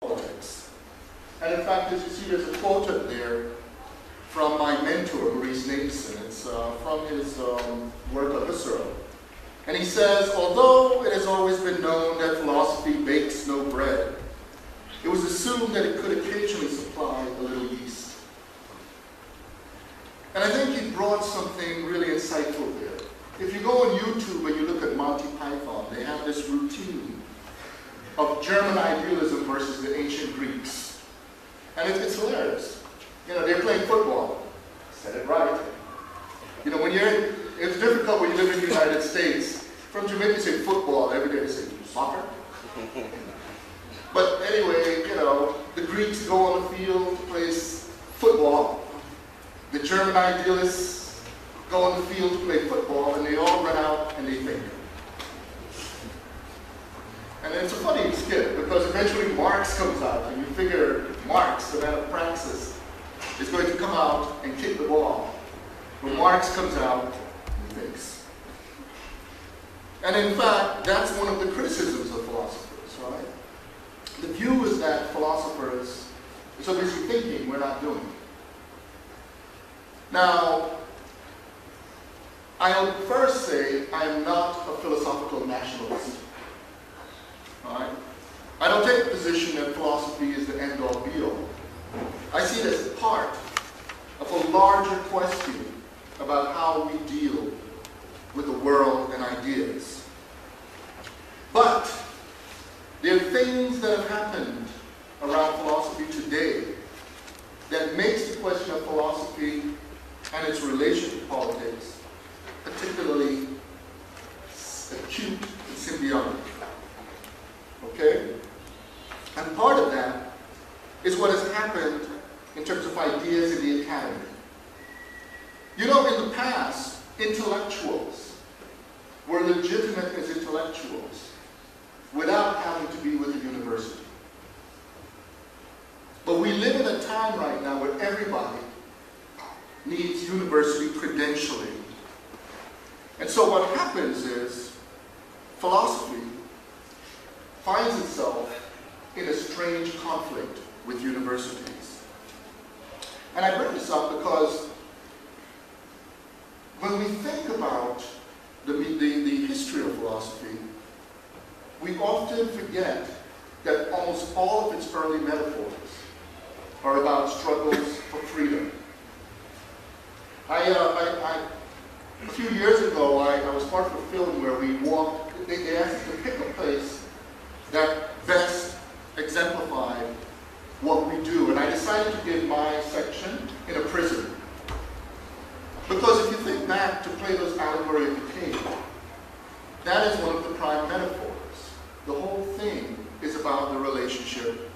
politics. And in fact, as you see, there's a quote up there from my mentor, Maurice Nason. It's from his work on Husserl. And he says, although it has always been known that philosophy bakes no bread, it was assumed that it could occasionally supply a little yeast. And I think he brought something really insightful there. If you go on YouTube and you look at Monty Python, they have this routine of German idealism versus the ancient Greeks. And it's hilarious. You know, they're playing football. Said it right. You know, it's difficult when you live in the United States. From Jamaica, you say football. Every day they say soccer. But anyway, you know, the Greeks go on the field to play football. The German idealists go on the field to play football, and they all run out and they think. And it's a funny skit, because eventually Marx comes out, and you figure Marx, the man of praxis, is going to come out and kick the ball. But Marx comes out and he thinks. And in fact, that's one of the criticisms of philosophers, right? The view is that philosophers are so busy thinking, we're not doing. Now, I'll first say I'm not a philosophical nationalist. All right? I don't take the position that philosophy is the end-all be-all. I see it as part of a larger question about how we deal with the world and ideas. But there are things that have happened around philosophy today that makes the question of philosophy and its relation to politics particularly acute and symbiotic. Okay? And part of that is what has happened in terms of ideas in the academy. You know, in the past, intellectuals were legitimate as intellectuals without having to be with a university. But we live in a time right now where everybody needs university credentialing. And so what happens is philosophy finds itself in a strange conflict with universities. And I bring this up because when we think about the history of philosophy, we often forget that almost all of its early metaphors are about struggles for freedom. A few years ago, I was part of a film where we walked, they asked us to pick a place that best exemplified what we do. And I decided to give my section in a prison. Because if you think back to Plato's allegory of the king, that is one of the prime metaphors. The whole thing is about the relationship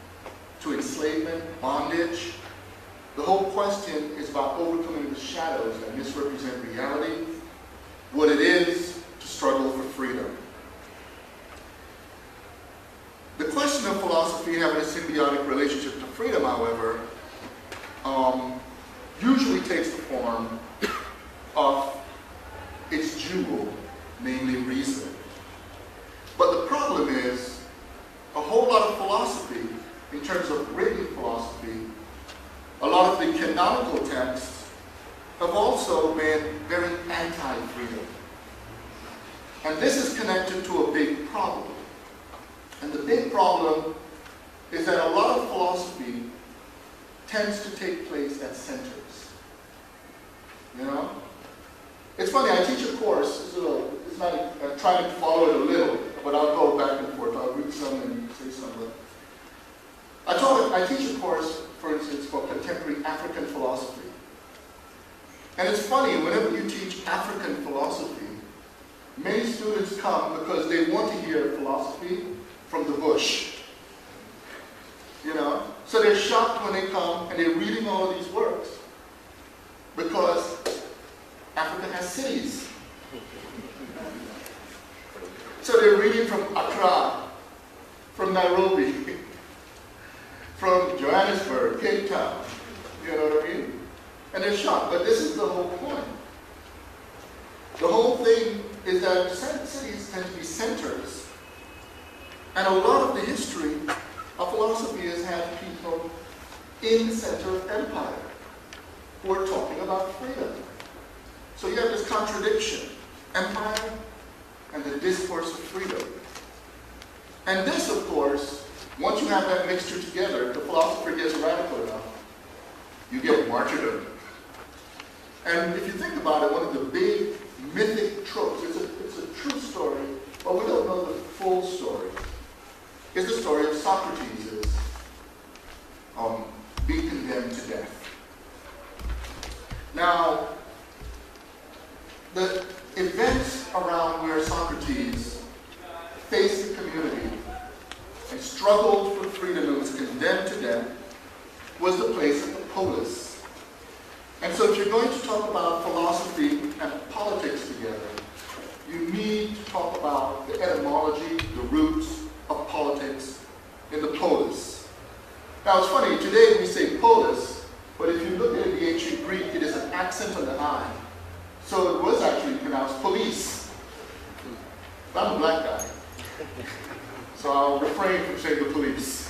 to enslavement, bondage. The whole question is about overcoming the shadows that misrepresent reality, what it is to struggle for freedom. The question of philosophy having a symbiotic relationship to freedom, however, usually takes the form of its jewel, namely reason. But the problem is, a whole lot of philosophy, in terms of written philosophy, a lot of the canonical texts have also been very anti-freedom. And this is connected to a big problem. And the big problem is that a lot of philosophy tends to take place at centers. You know? It's funny, I teach a course, it's not, I'm trying to follow it a little, but I'll go back and forth. I'll read some and say some. I teach a course, for instance, for contemporary African philosophy. And it's funny, whenever you teach African philosophy, many students come because they want to hear philosophy from the bush. You know? So they're shocked when they come and they're reading all of these works. Because Africa has cities. So they're reading from Accra, from Nairobi, from Johannesburg, Cape Town. You know what I mean? And they're shocked. But this is the whole point. The whole thing is that cities tend to be centers. And a lot of the history our philosophy has had people in the center of empire who are talking about freedom. So you have this contradiction, empire and the discourse of freedom. And this, of course, once you have that mixture together, the philosopher gets radical enough, you get martyrdom. And if you think about it, one of the big mythic tropes, it's a true story, but we don't know the full story, is the story of Socrates being condemned to death. Now, the events around where Socrates faced the community and struggled for freedom and was condemned to death was the place of the polis. And so if you're going to talk about philosophy and politics together, you need to talk about the etymology, the roots of politics in the polis. Now it's funny, today we say polis, but if you look at it in the ancient Greek, it is an accent on the I. So it was actually pronounced police. But I'm a black guy, so I'll refrain from saying the police.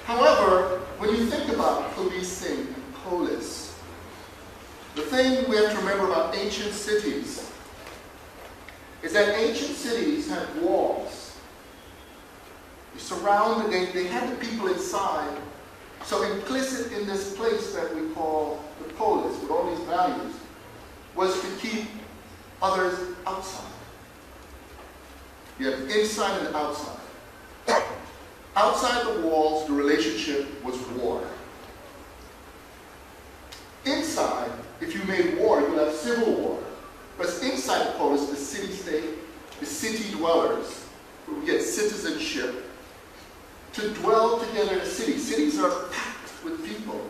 However, when you think about policing and polis, the thing we have to remember about ancient cities is that ancient cities had walls. They had the people inside. So implicit in this place that we call the polis, with all these values, was to keep others outside. You have inside and outside. Outside the walls, the relationship was war. Inside, if you made war, you would have civil war. But inside the polis, the city-state, the city dwellers, who would get citizenship, to dwell together in a city. Cities are packed with people.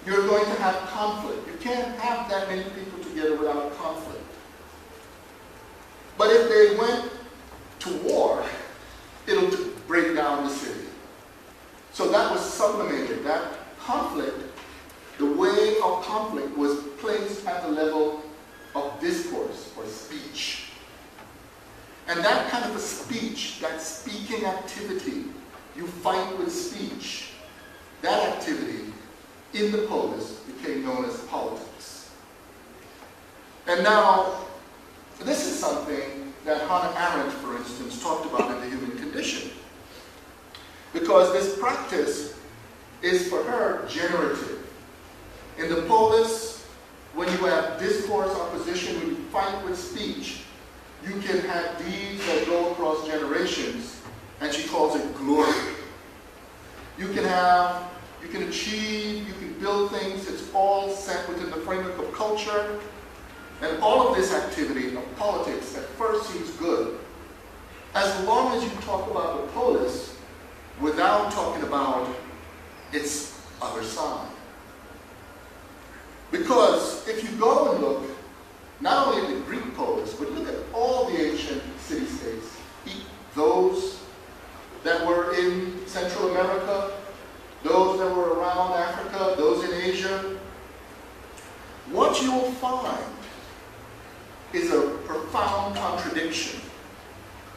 You're going to have conflict. You can't have that many people together without conflict. But if they went to war, it'll break down the city. So that was sublimated. That conflict, the way of conflict was placed at the level of discourse or speech. And that kind of a speech, that speaking activity, you fight with speech, that activity in the polis became known as politics. And now, this is something that Hannah Arendt, for instance, talked about in The Human Condition. Because this practice is, for her, generative. In the polis, when you have discourse, opposition, when you fight with speech, you can have deeds that go across generations, and she calls it glory. You can achieve, you can build things, it's all set within the framework of culture. And all of this activity of politics at first seems good, as long as you talk about the polis without talking about its other side. Because if you go and look, not only at the Greek polis, but look at all the ancient city-states, those that were in Central America, those that were around Africa, those in Asia, what you will find is a profound contradiction.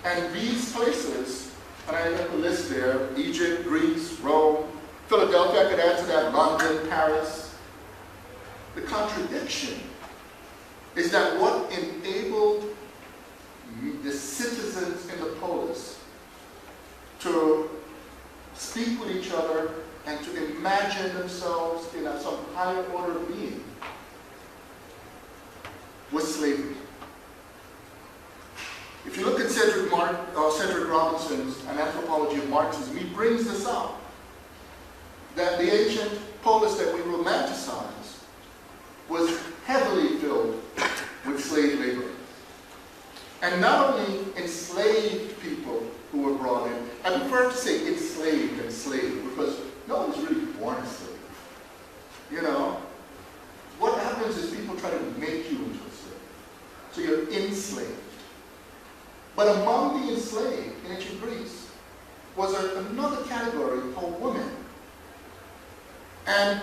And these places, and I have a list there, Egypt, Greece, Rome, Philadelphia, I could add to that, London, Paris. The contradiction is that what enabled the citizens in the polis to speak with each other and to imagine themselves in some higher order of being was slavery. If you look at Cedric Robinson's An Anthropology of Marxism, he brings this up, that the ancient polis that we romanticize was heavily filled with slave labor. And not only enslaved people who were brought in, I prefer to say enslaved and slave, because no one's really born a slave. You know? What happens is people try to make you into a slave. So you're enslaved. But among the enslaved in ancient Greece was another category called women. And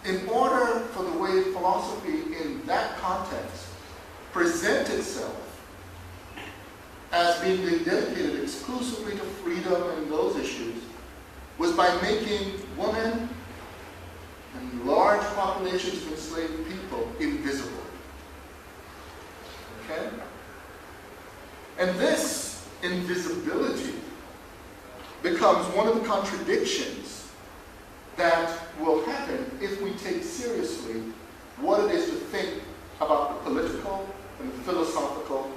in order for the way philosophy in that context present itself as being dedicated exclusively to freedom and those issues was by making women and large populations of enslaved people invisible. Okay? And this invisibility becomes one of the contradictions that will happen if we take seriously what it is to think about the political and the philosophical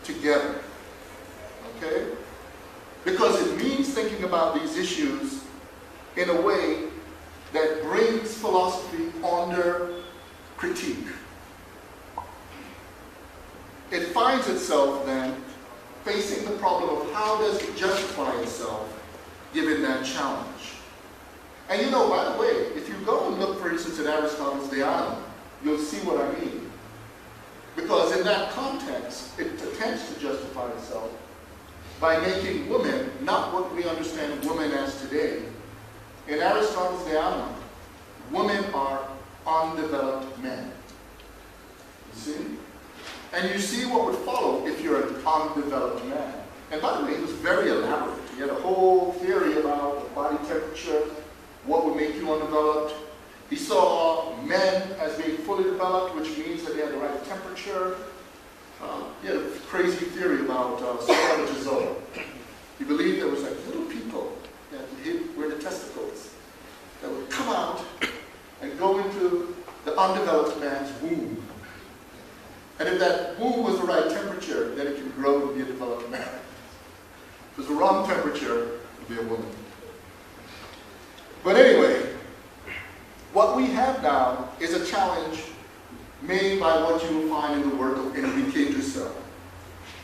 together. Okay? Because it means thinking about these issues in a way that brings philosophy under critique. It finds itself then facing the problem of how does it justify itself given that challenge. And you know, by the way, if you go and look, for instance, at Aristotle's De Anima, you'll see what I mean. Because in that context, it attempts to justify itself by making women not what we understand women as today. In Aristotle's De Anima, women are undeveloped men. You see? And you see what would follow if you're an undeveloped man. And by the way, he was very elaborate. He had a whole theory about the body temperature, what would make you undeveloped. He saw men as being fully developed, which means that they had the right temperature. He had a crazy theory about spermatozoa. He believed there was like little people that were the testicles that would come out and go into the undeveloped man's womb. And if that womb was the right temperature, then it can grow to be a developed man. If it was the wrong temperature, it would be a woman. But anyway, what we have now is a challenge made by what you will find in the work of Enrique Dussel.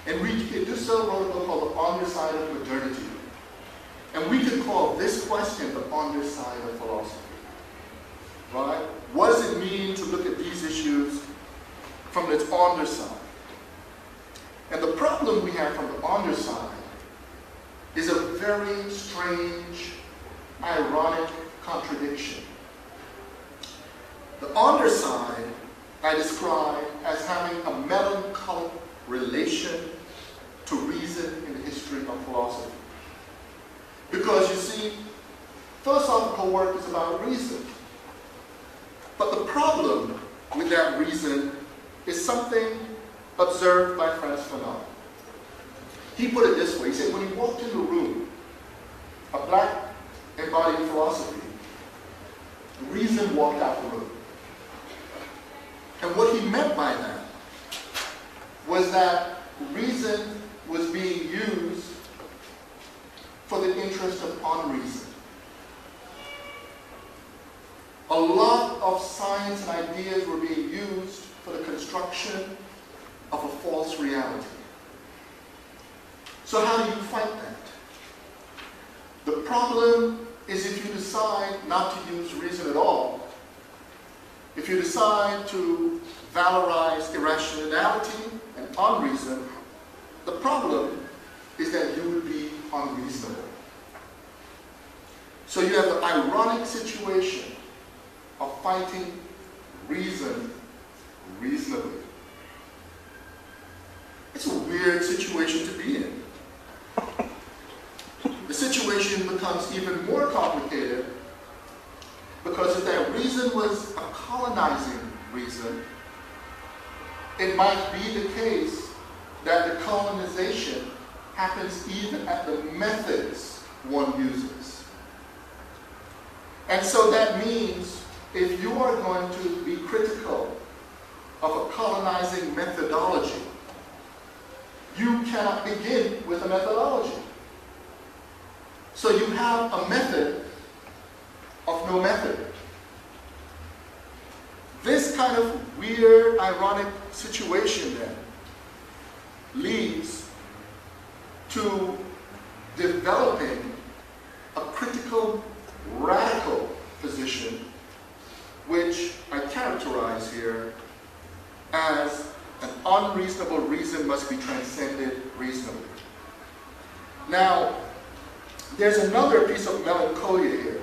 Enrique Dussel wrote a book called The Underside of Modernity. And we could call this question the underside of philosophy. Right? What does it mean to look at these issues from its underside? And the problem we have from the underside is a very strange, ironic contradiction. The underside I describe as having a melancholic relation to reason in the history of philosophy. Because you see, philosophical work is about reason. But the problem with that reason is something observed by Frantz Fanon. He put it this way. He said when he walked in the room, a black embodied philosophy, reason walked out the room. And what he meant by that was that reason was being used for the interest of unreason. A lot of science and ideas were being used for the construction of a false reality. So how do you fight that? The problem is if you decide not to use reason at all, if you decide to valorize irrationality and unreason, the problem is that you would be unreasonable. So you have the ironic situation of fighting reason reasonably. It's a weird situation to be in. The situation becomes even more complicated because if that reason was a colonizing reason, it might be the case that the colonization happens even at the methods one uses. And so that means if you are going to be critical of a colonizing methodology, you cannot begin with a methodology. So you have a method of no method. This kind of weird, ironic situation then leads to developing a critical, radical position, which I characterize here as an unreasonable reason must be transcended reasonably. Now, there's another piece of melancholia here.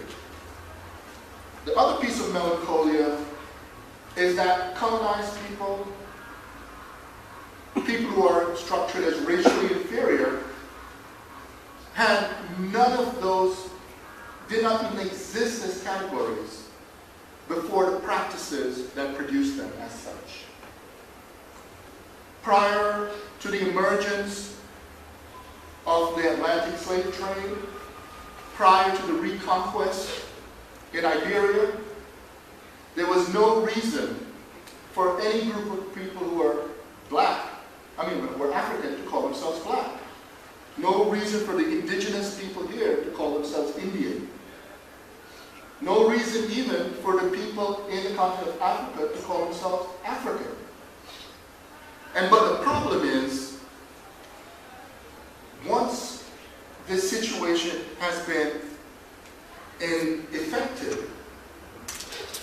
The other piece of melancholia is that colonized people people who are structured as racially inferior, had none of those, did not even exist as categories before the practices that produced them as such. Prior to the emergence of the Atlantic slave trade, prior to the reconquest in Iberia, there was no reason for any group of people who are black, were African, to call themselves black. No reason for the indigenous people here to call themselves Indian. No reason even for the people in the continent of Africa to call themselves African. But the problem is, once this situation has been effective,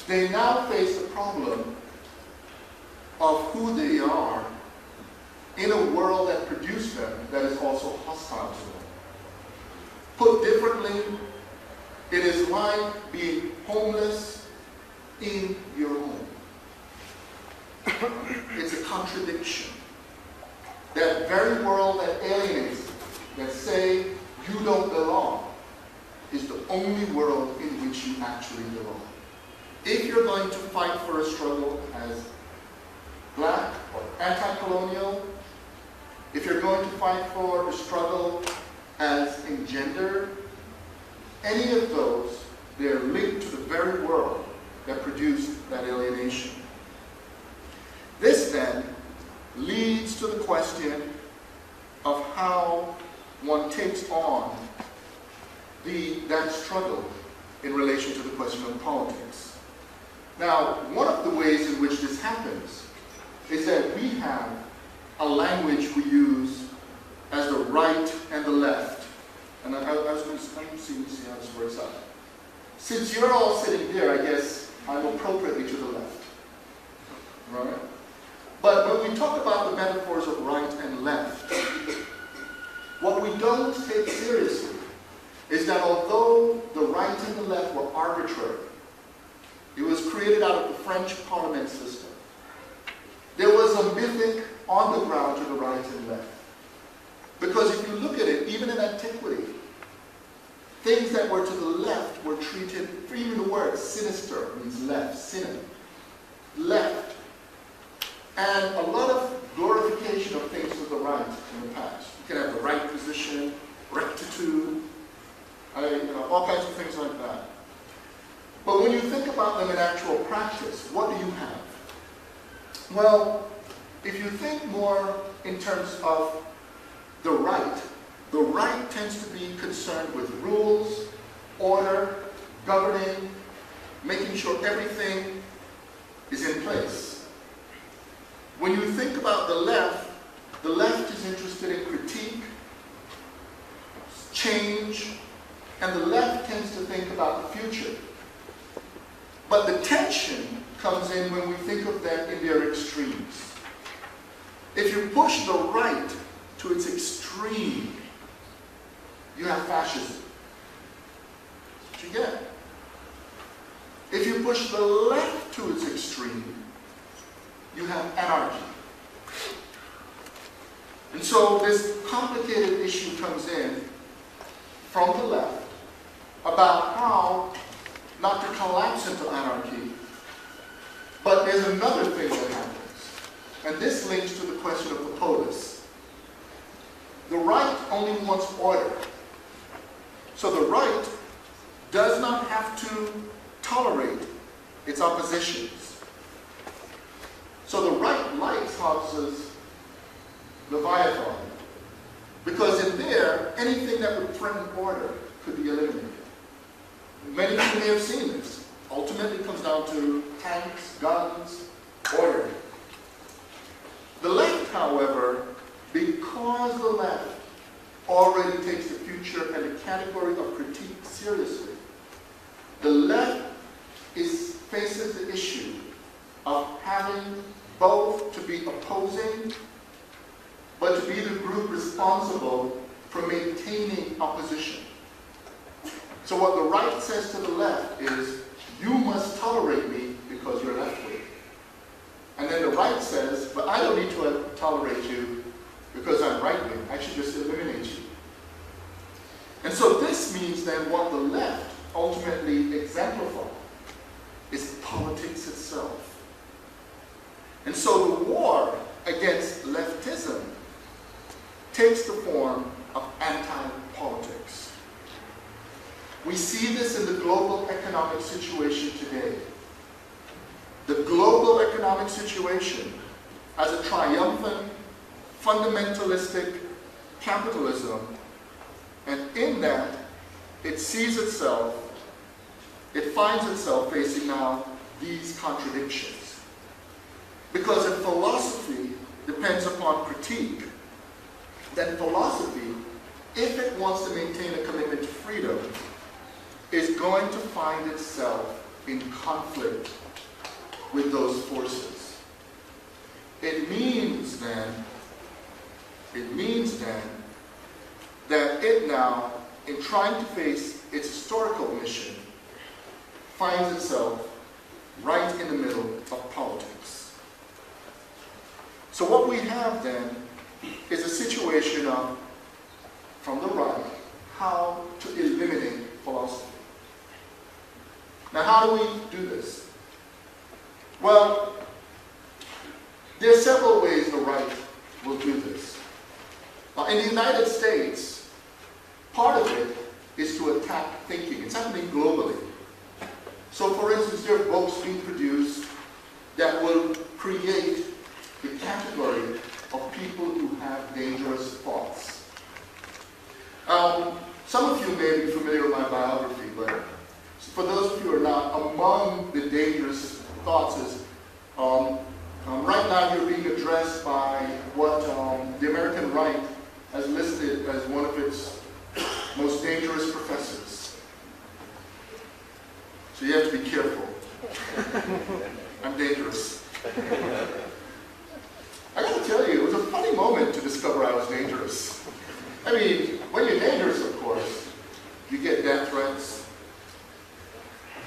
they now face the problem of who they are in a world that produced them that is also hostile to them. Put differently, it is like being homeless in your home. It's a contradiction. That very world that alienates you, that say you don't belong, is the only world in which you actually belong. If you're going to fight for a struggle as black or anti-colonial, if you're going to fight for a struggle as in gender, any of those, they're linked to the very world that produced that alienation. This then leads to the question of how one takes on that struggle in relation to the question of politics. Now, one of the ways in which this happens is that we have a language we use as the right and the left. And I was going to see how this works out. Since you're all sitting there, I guess I'm appropriately to the left. Right? But when we talk about the metaphors of right and left, what we don't take seriously is that although the right and the left were arbitrary, it was created out of the French parliament system, there was a mythic on the ground to the right and left. Because if you look at it, even in antiquity, things that were to the left were treated, even the word sinister means left, synonym, left. And a lot of glorification of things to the right in the past. You can have the right position, rectitude, all kinds of things like that. But when you think about them in actual practice, what do you have? Well, if you think more in terms of the right tends to be concerned with rules, order, governing, making sure everything is in place. When you think about the left is interested in critique, change, and the left tends to think about the future. But the tension comes in when we think of them in their extremes. If you push the right to its extreme, you have fascism. That's what you get. If you push the left to its extreme, you have anarchy. And so this complicated issue comes in from the left about how not to collapse into anarchy. But there's another thing that happens. And this links to the question of the polis. The right only wants order. So the right does not have to tolerate its oppositions. So the right likes Hobbes's Leviathan, because in there, anything that would threaten order could be eliminated. Many people may have seen this. Ultimately, it comes down to tanks, guns, order. The left, however, because the left already takes the future and the category of critique seriously, the left faces the issue of having both to be opposing, but to be the group responsible for maintaining opposition. So what the right says to the left is, you must tolerate me because you're left-wing. And then the right says, but I don't need to tolerate you right wing. I should just eliminate you. And so this means then what the left ultimately exemplifies is politics itself. And so the war against leftism takes the form of anti-politics. We see this in the global economic situation today. The global economic situation as a triumphant, fundamentalistic capitalism, and in that, it sees itself, it finds itself facing now these contradictions. Because if philosophy depends upon critique, then philosophy, if it wants to maintain a commitment to freedom, is going to find itself in conflict with those forces. It means then that it now, in trying to face its historical mission, finds itself right in the middle of politics. So what we have then is a situation of, from the right, how to eliminate philosophy. Now, how do we do this? Well, there are several ways the right will do this. In the United States, part of it is to attack thinking. It's happening globally. So, for instance, there are books being produced that will create the category of people who have dangerous thoughts. Some of you may be familiar with my biography, but for those of you who are not, among the dangerous thoughts is, right now you're being addressed by what the American right has listed as one of its most dangerous professors. So you have to be careful. I'm dangerous. I gotta tell you, it was a funny moment to discover I was dangerous. I mean, when you're dangerous, of course, you get death threats,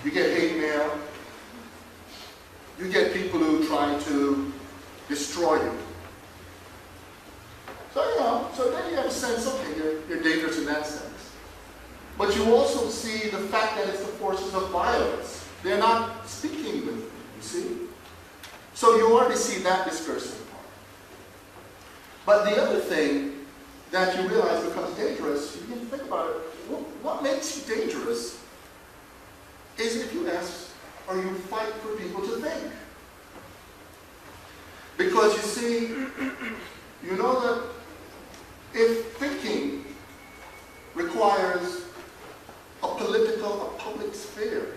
you get hate mail, you get people who try to destroy you. So, so then you have a sense, okay, you're dangerous in that sense. But you also see the fact that it's the forces of violence. They're not speaking with you, you see? So you already see that discursive part. But the other thing that you realize becomes dangerous, you can think about it, what makes you dangerous is if you ask, or you fight for people to think. Because you see, you know that if thinking requires a political, a public sphere,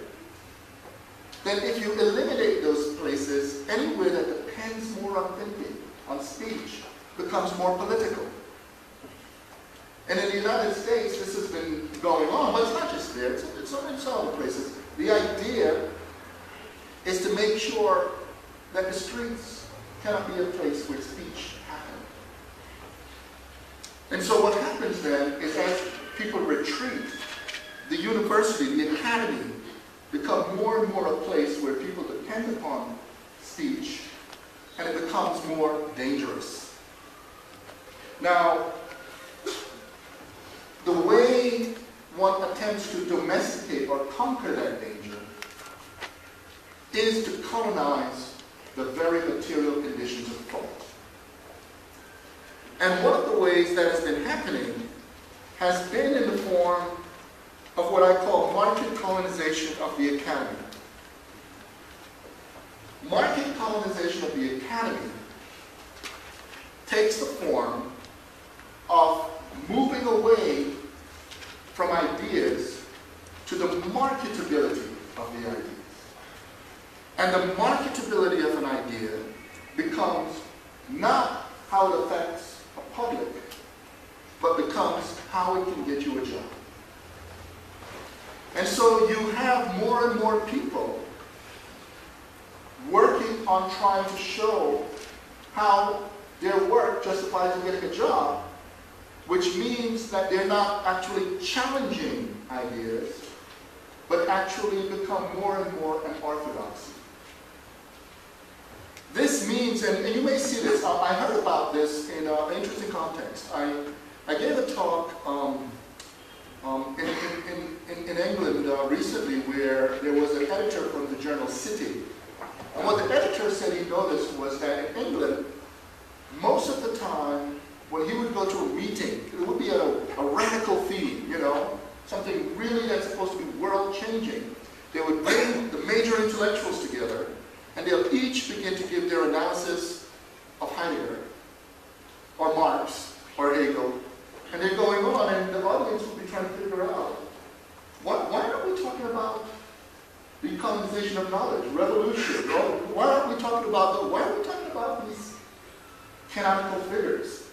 then if you eliminate those places, anywhere that depends more on thinking, on speech, becomes more political. And in the United States, this has been going on, but it's not just there, it's in other places. The idea is to make sure that the streets cannot be a place where speech happens. And so what happens then is as people retreat, the university, the academy, become more and more a place where people depend upon speech, and it becomes more dangerous. Now, the way one attempts to domesticate or conquer that danger is to colonize the very material conditions of thought. And one of the ways that has been happening has been in the form of what I call market colonization of the academy. Market colonization of the academy takes the form of moving away from ideas to the marketability of the ideas. And the marketability of an idea becomes not how it affects a public, but becomes how it can get you a job. And so you have more and more people working on trying to show how their work justifies them getting a job, which means that they're not actually challenging ideas, but actually become more and more an orthodoxy. This means means, and you may see this, I heard about this in an interesting context. I gave a talk in England recently where there was an editor from the journal City. And what the editor said he noticed was that in England, most of the time, when he would go to a meeting, it would be a radical theme, you know, something really that's supposed to be world-changing. They would bring the major intellectuals together, and they'll each begin to give their analysis of Heidegger, or Marx, or Hegel, and they're going on, and the audience will be trying to figure out, why aren't we talking about decolonization of knowledge, revolution? Why aren't we talking about these canonical figures?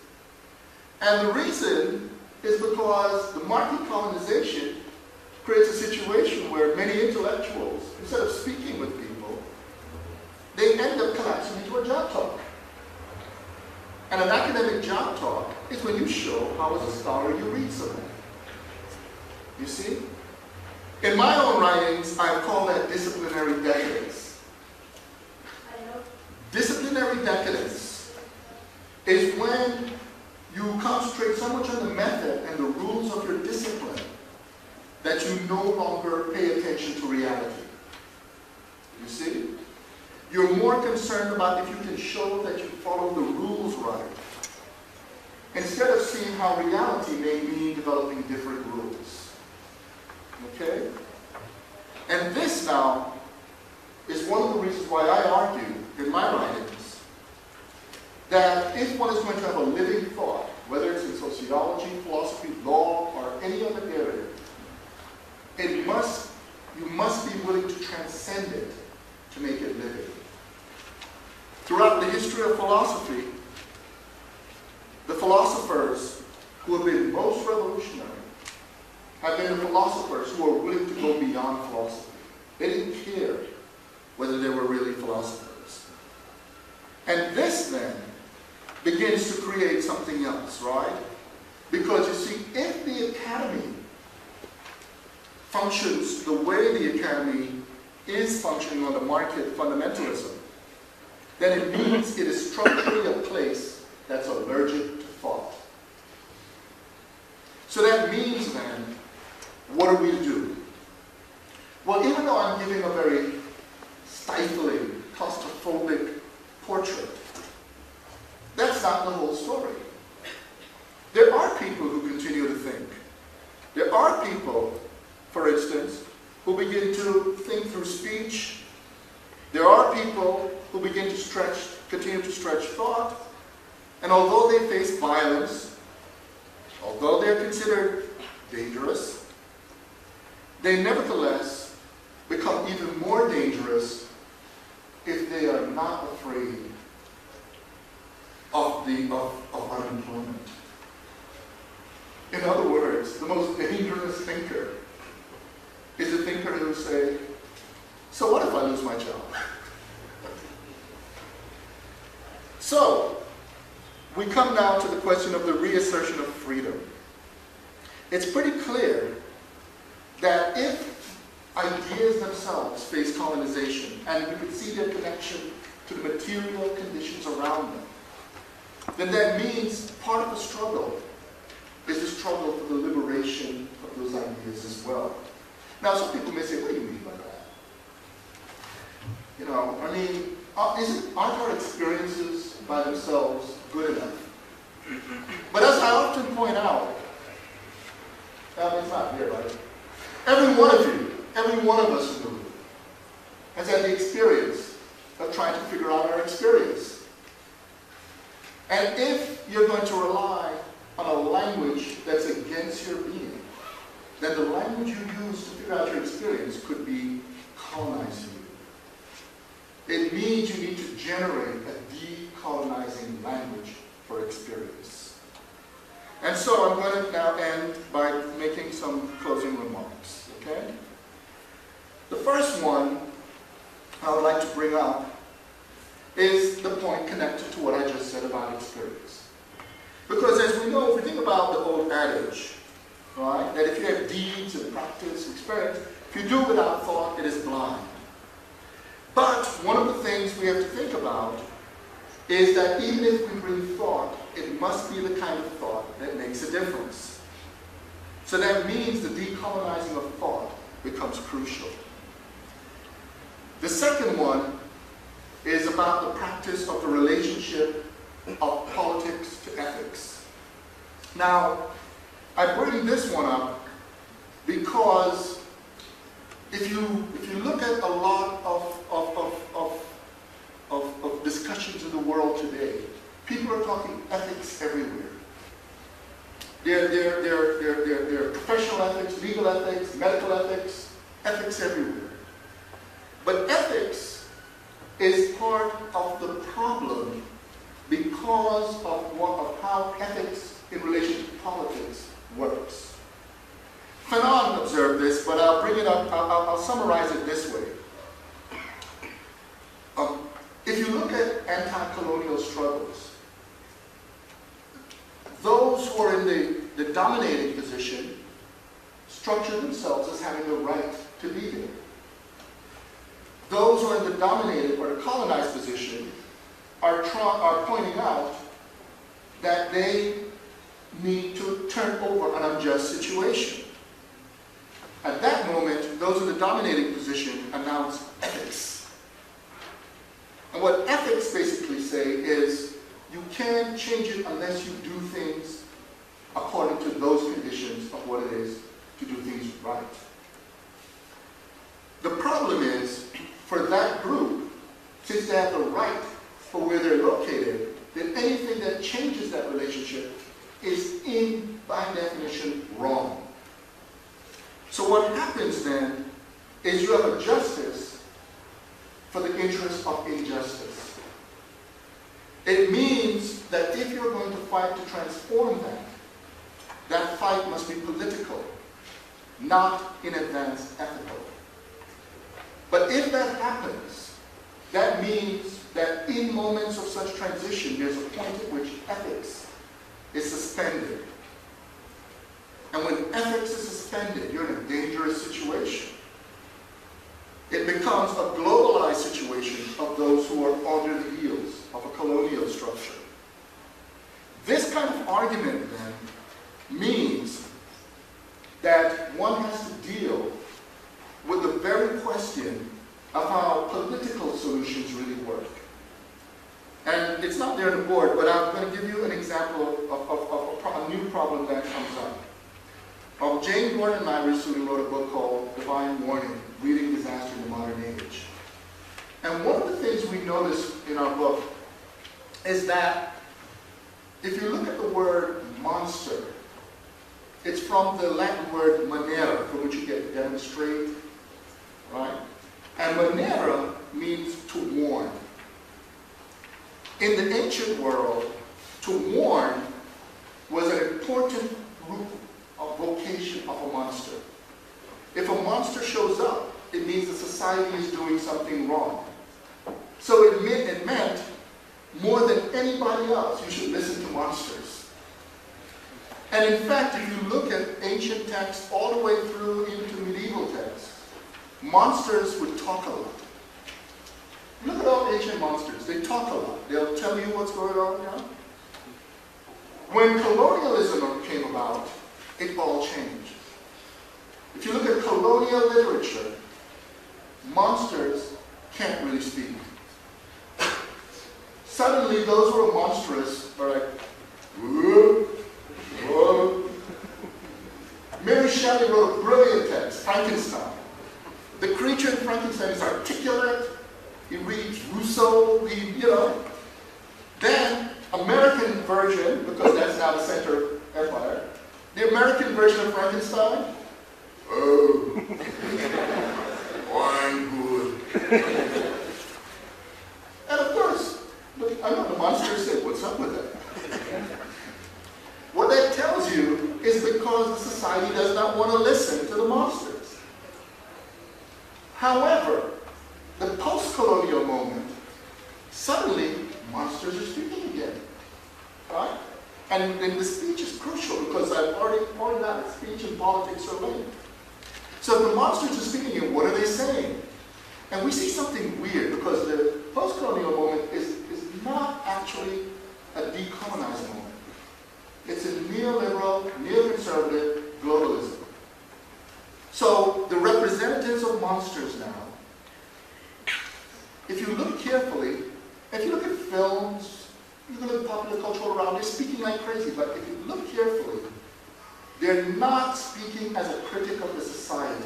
And the reason is because the market colonization creates a situation where many intellectuals, instead of speaking with people, they end up collapsing into a job talk. And an academic job talk is when you show how as a scholar you read something. You see? In my own writings, I've called that disciplinary decadence. Disciplinary decadence is when you concentrate so much on the method and the rules of your discipline that you no longer pay attention to reality. You see? You're more concerned about if you can show that you follow the rules right, instead of seeing how reality may mean developing different rules. Okay? And this now is one of the reasons why I argue in my writings that if one is going to have a living thought, whether it's in sociology, philosophy, law, or any other area, you must be willing to transcend it to make it living. Throughout the history of philosophy, the philosophers who have been most revolutionary have been the philosophers who are willing to go beyond philosophy. They didn't care whether they were really philosophers. And this then begins to create something else, right? Because you see, if the academy functions the way the academy is functioning on the market fundamentalism, then it means it is structurally a place that's allergic to thought. So that means then, what are we to do? Well, even though I'm giving a very stifling, claustrophobic portrait, that's not the whole story. There are people who continue to think. There are people, for instance, who begin to think through speech. There are people who begin to continue to stretch thought, and although they face violence, although they're considered dangerous, they nevertheless become even more dangerous if they are not afraid of unemployment. In other words, the most dangerous thinker is a thinker who say, so what if I lose my job? So, we come now to the question of the reassertion of freedom. It's pretty clear that if ideas themselves face colonization, and we can see their connection to the material conditions around them, then that means part of the struggle is the struggle for the liberation of those ideas as well. Now, some people may say, what do you mean by that? You know, I mean, aren't our experiences by themselves good enough? But as I often point out, it's not here, right? Every one of you, every one of us in the room, has had the experience of trying to figure out our experience. And if you're going to rely on a language that's against your being, then the language you use to figure out your experience could be colonizing you. It means you need to generate a decolonizing language for experience. And so I'm going to now end by making some closing remarks, okay? The first one I would like to bring up is the point connected to what I just said about experience. Because as we know, if we think about the old adage, right, that if you have deeds and practice, experience, if you do without thought, it is blind. But one of the things we have to think about is that even if we bring thought, it must be the kind of thought that makes a difference. So that means the decolonizing of thought becomes crucial. The second one is about the practice of the relationship of politics to ethics. Now, I bring this one up because if you look at a lot of discussions in the world today, people are talking ethics everywhere. They're professional ethics, legal ethics, medical ethics, ethics everywhere. But ethics is part of the problem because of how ethics in relation to politics works. Fanon observed this, but I'll bring it up, I'll summarize it this way. If you look at anti-colonial struggles, those who are in the dominating position structure themselves as having the right to be there. Those who are in the dominated or the colonized position are pointing out that they need to turn over an unjust situation. At that moment, those in the dominating position announce ethics. And what ethics basically say is, you can't change it unless you do things according to those conditions of what it is to do things right. The problem is, for that group, since they have the right for where they're located, then anything that changes that relationship is, by definition, wrong. So what happens then is you have a justice for the interest of injustice. It means that if you're going to fight to transform that, that fight must be political, not in advance ethical. But if that happens, that means that in moments of such transition, there's a point at which ethics is suspended. And when ethics is suspended, you're in a dangerous situation. It becomes a globalized situation of those who are under the heels of a colonial structure. This kind of argument, then, means that one has to deal with the very question of how political solutions really work. And it's not there on the board, but I'm going to give you an example of a new problem that comes up. Jane Gordon and I recently wrote a book called Divine Warning, Reading Disaster in the Modern Age. And one of the things we noticed in our book is that if you look at the word monster, it's from the Latin word manera, from which you get demonstrate, right? And manera means to warn. In the ancient world, to warn was an important group of vocation of a monster. If a monster shows up, it means the society is doing something wrong. So it meant more than anybody else, you should listen to monsters. And in fact, if you look at ancient texts all the way through into medieval texts, monsters would talk a lot. Look at all ancient monsters. They talk a lot. They'll tell you what's going on, you know? When colonialism came about, it all changed. If you look at colonial literature, monsters can't really speak. Suddenly, those who are monstrous are like, whoa, whoa. Mary Shelley wrote a brilliant text, Frankenstein. The creature in Frankenstein is articulate. He reads Rousseau, you know. Then, American version, because that's now the center empire, the American version of Frankenstein, oh, I'm good. And of course, I know the monster said, what's up with that? What that tells you is because the society does not want to listen to the monsters. However, the post-colonial moment, suddenly monsters are speaking again, right? And the speech is crucial because I've already pointed out that speech and politics are linked. So if the monsters are speaking again, what are they saying? And we see something weird because the post-colonial moment is not carefully, if you look at films, you look at popular culture around, they're speaking like crazy, but if you look carefully, they're not speaking as a critic of the society.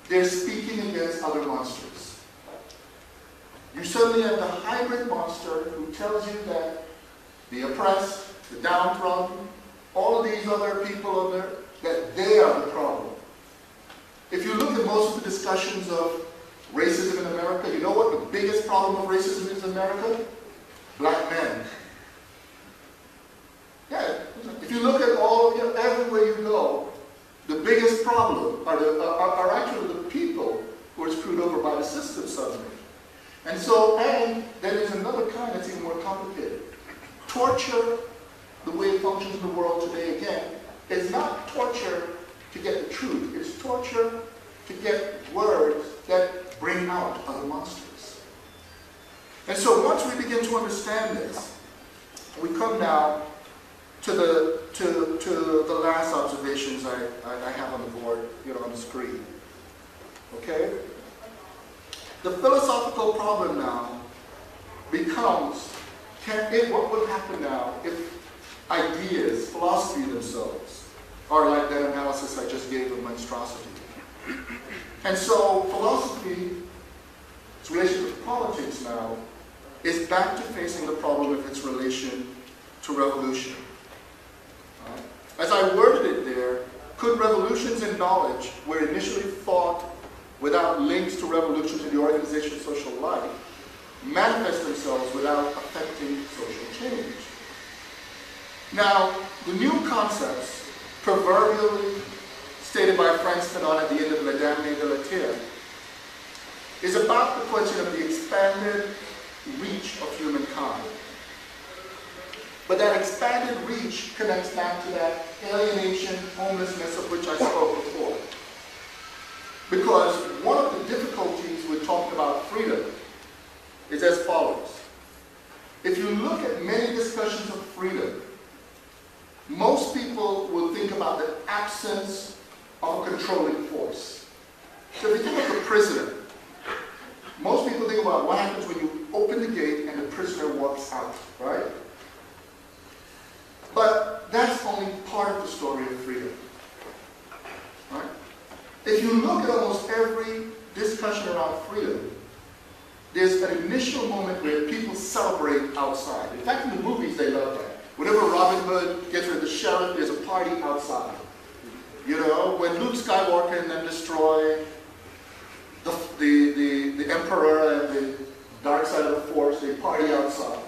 They're speaking against other monsters. You suddenly have the hybrid monster who tells you that the oppressed, the downtrodden, all of these other people on there, that they are the problem. If you look at most of the discussions of racism in America, you know what the biggest problem of racism is in America? Black men. Yeah, if you look at all of you, everywhere you go, the biggest problem are actually the people who are screwed over by the system suddenly. And so, and then there's another kind that's even more complicated. Torture, the way it functions in the world today, again, is not torture to get the truth. It's torture to get words that bring out other monsters. And so once we begin to understand this, we come now to the last observations I have on the board, on the screen. Okay? The philosophical problem now becomes, what will happen now if ideas, philosophy themselves, are like that analysis I just gave of monstrosity? And so philosophy, its relation to politics now, is back to facing the problem of its relation to revolution. As I worded it there, could revolutions in knowledge, where initially thought without links to revolutions in the organization of social life, manifest themselves without affecting social change? Now, the new concepts, proverbially stated by Frantz Fanon at the end of La Dame de la Terre, is about the question of the expanded reach of humankind. But that expanded reach connects back to that alienation, homelessness of which I spoke before. Because one of the difficulties with talking about freedom is as follows. If you look at many discussions of freedom, most people will think about the absence of a controlling force. So if you think of the prisoner, most people think about what happens when you open the gate and the prisoner walks out, right? But that's only part of the story of freedom. Right? If you look at almost every discussion around freedom, there's an initial moment where people celebrate outside. In fact, in the movies, they love that. Whenever Robin Hood gets rid of the sheriff, there's a party outside. When Luke Skywalker and them destroy the Emperor and the dark side of the Force, they party outside.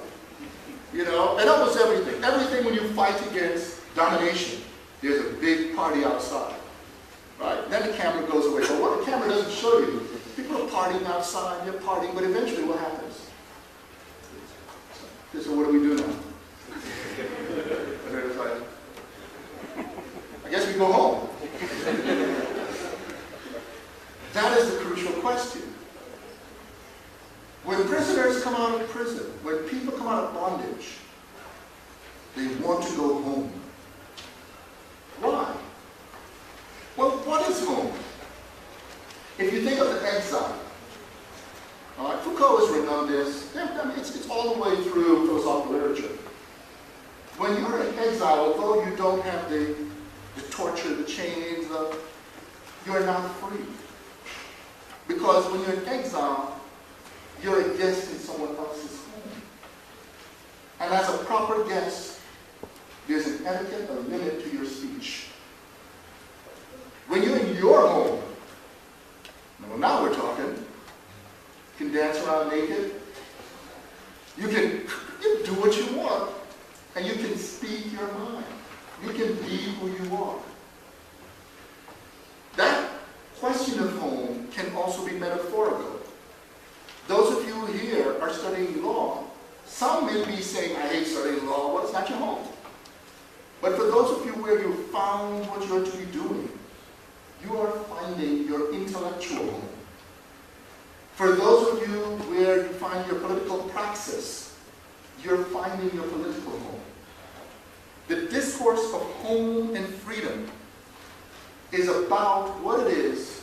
And almost everything. Everything when you fight against domination, there's a big party outside. Right? Then the camera goes away. But what the camera doesn't show you, people are partying outside, they're partying, but eventually what happens? So what do we do now? I guess we go home. That is the crucial question. When prisoners come out of prison, when people come out of bondage, they want to go home. Why? Well, what is home? If you think of the exile, all right, Foucault has written on this. It's all the way through philosophical literature. When you're in exile, although you don't have the torture, the chains, you're not free. Because when you're in exile, you're a guest in someone else's home. And as a proper guest, there's an etiquette, a limit to your speech. When you're in your home, well, now we're talking, you can dance around naked, you can do what you want, and you can speak your mind. You can be who you are. That question of home can also be metaphorical. Those of you here are studying law. Some may be saying, I hate studying law. Well, it's not your home. But for those of you where you found what you're to be doing, you are finding your intellectual home. For those of you where you find your political praxis, you're finding your political home. The discourse of home and freedom is about what it is,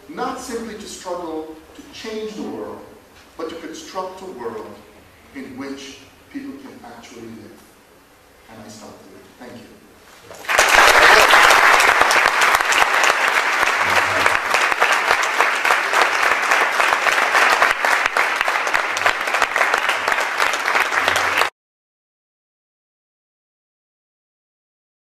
not simply to struggle to change the world, but but to construct a world in which people can actually live. And I stop there. Thank you.